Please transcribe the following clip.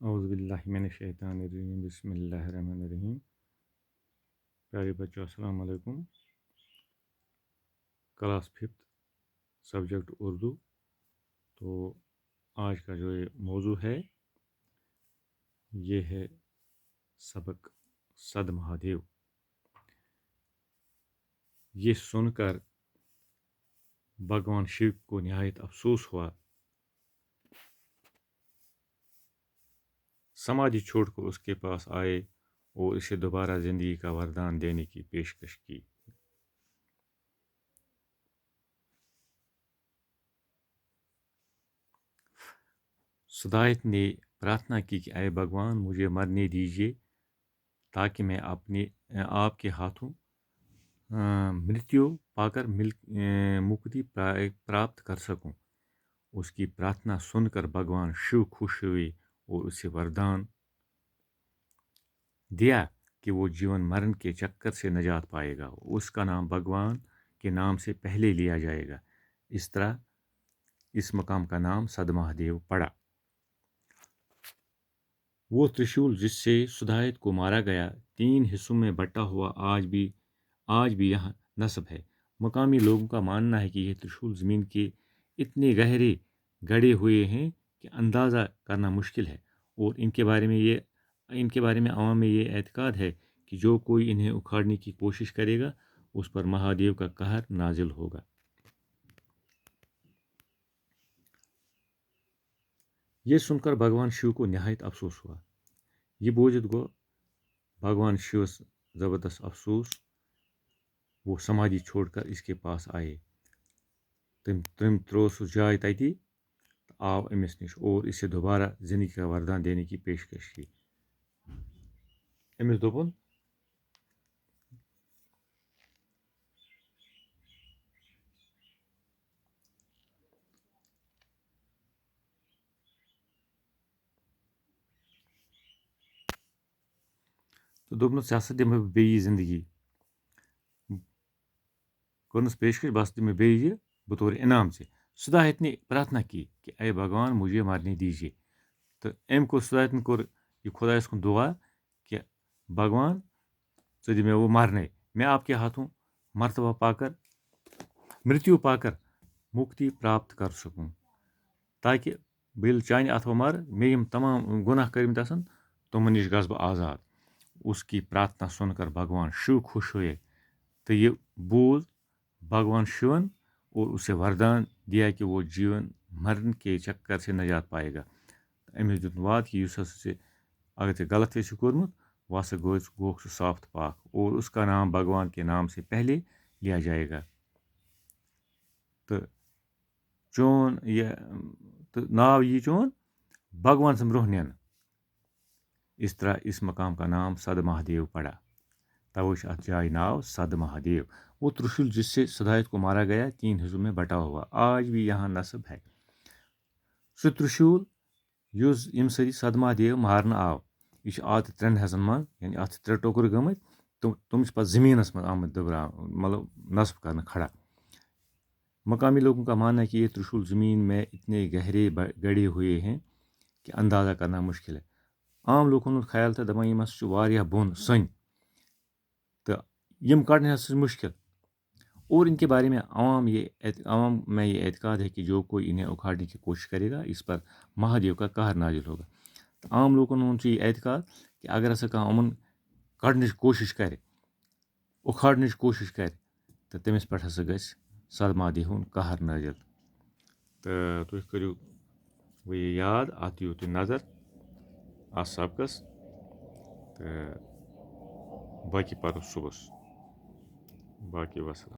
اعوذ باللہ من الشیطان الرجیم بسم اللہ الرحمن الرحیم. پیارے بچوں السلام علیکم. Class 5 subject Urdu. تو آج کا جو یہ موضوع ہے یہ ہے سبق صد مہادیو. یہ سن کر بھگوان شیو کو نہایت افسوس ہوا. سمادھی چھوڑ کر اس کے پاس آئے اور اسے دوبارہ زندگی کا وردان دینے کی پیشکش کی. سدایت نے پرارتھنا کی کہ اے بھگوان مجھے مرنے دیجیے تاکہ میں آپ کے ہاتھوں مرتیو پا کر مکتی پراپت کر سکوں. اس کی پرارتھنا سن کر بھگوان شیو خوش ہوئے اور اسے وردان دیا کہ وہ جیون مرن کے چکر سے نجات پائے گا. اس کا نام بھگوان کے نام سے پہلے لیا جائے گا. اس طرح اس مقام کا نام صد مہادیو پڑا. وہ ترشول جس سے سدایت کو مارا گیا 3 حصوں میں بٹا ہوا آج بھی یہاں نصب ہے. مقامی لوگوں کا ماننا ہے کہ یہ ترشول زمین کے اتنے گہرے گڑے ہوئے ہیں کہ اندازہ کرنا مشکل ہے، اور ان کے بارے میں عوام میں یہ اعتقاد ہے کہ جو کوئی انہیں اکھاڑنے کی کوشش کرے گا اس پر مہادیو کا قہر نازل ہوگا. یہ سن کر بھگوان شیو کو نہایت افسوس ہوا. یہ بوجھت گو بھگوان شیوس زبردست افسوس. وہ سمادھی چھوڑ کر اس کے پاس آئے. تم ترو سہ جائے تتی آو امس نش اور اسے دوبارہ زندگی کا وردان دینے کی پیشکش کی. امس دوپن تو دوپنس ژےٚ ہسا دِمہٕ بہٕ بیٚیہِ زندگی. کرنس پیشکش بس دِمہٕ بیٚیہِ یہ بطور انعام سے. سدایت نے پرارتھنا کی کہ اے بھگوان مجھے مارنے دیجیے. تو أمۍ کوٚر سدایتن کوٚر یہ خدایس کن دعا کہ بھگوان ژٕ دِ مےٚ وہ مارنے. میں آپ کے ہاتھوں مرتبہ پا کر مرتیو پا کر مکتی پراپت کر سکوں تاکہ بہٕ ییٚلہِ چانہِ اَتھو مر مےٚ یِم تمام گناہ کٔرمٕتۍ آسن تمن نش گژھٕ بہٕ آزاد. اس کی پرارتھنا سن کر بھگوان شیو خوش ہوئے تو یہ بوز بھگوان شیون اور اسے وردان دیا کہ وہ جیون مرن کے چکر سے نجات پائے گا. أمس دیُت وعد کہ یُس ہسا ژےٚ اگر ژےٚ غلط چھُ کوٚرمُت وہ ہسا گوکھ سُہ صاف تہٕ پاک اور اس کا نام بھگوان کے نام سے پہلے لیا جائے گا. تو چون یہ تو ناو یہ چون بھگوان سے برونٛہہ نِنہٕ. اس طرح اس مقام کا نام صد مہادیو پڑا. توے چھُ اتھ جایہِ ناو صد مہادیو. وہ ترشول جس سے سدایت کو مارا گیا 3 حصوں میں بٹا ہوا آج بھی یہاں نصب ہے. سُہ ترشول یُس ییٚمہِ سۭتۍ صد مہادیو مارنہٕ آو یہ چھُ آز تہِ 3 حصن منٛز یعنی اتھ چھِ 3 ٹوکر گٔمٕتۍ تِم چھِ پتہٕ زٔمیٖنس منٛز آمٕتۍ مطلب نصب کرنہٕ کھڑا. مقامی لوگوں کا ماننا ہے کہ یہ ترشول زمین میں اتنے گہرے گڑے ہوئے ہیں کہ اندازہ کرنا مشکل ہے. عام لوکن ہُنٛد خیال تہٕ دپان یِم ہسا چھُ واریاہ بۄن سٔنۍ تہٕ یِم کڑٕنۍ ہسا چھِ مشکل. اور ان کے بارے میں عوام میں یہ اعتقاد ہے کہ جو کوئی انہیں اکھاڑنے کی کوشش کرے گا اس پر مہادیو کا قہر نازل ہوگا. تو عام لوکن ہُنٛد چھُ یہ اعتقاد کہ اگر ہسا کانٛہہ یِمن کڑنٕچ کوشش کرِ اکھاڑنٕچ کوشش کرِ تہٕ تٔمِس پٮ۪ٹھ ہسا گژھِ صد مہادیو ہُنٛد قہر نازل. تہٕ تُہۍ کٔرِو وۄنۍ یہِ یاد اتھ دِیِو تُہۍ نظر اتھ سبقس تہٕ باقی پرو صُبحس. باقی وسلام.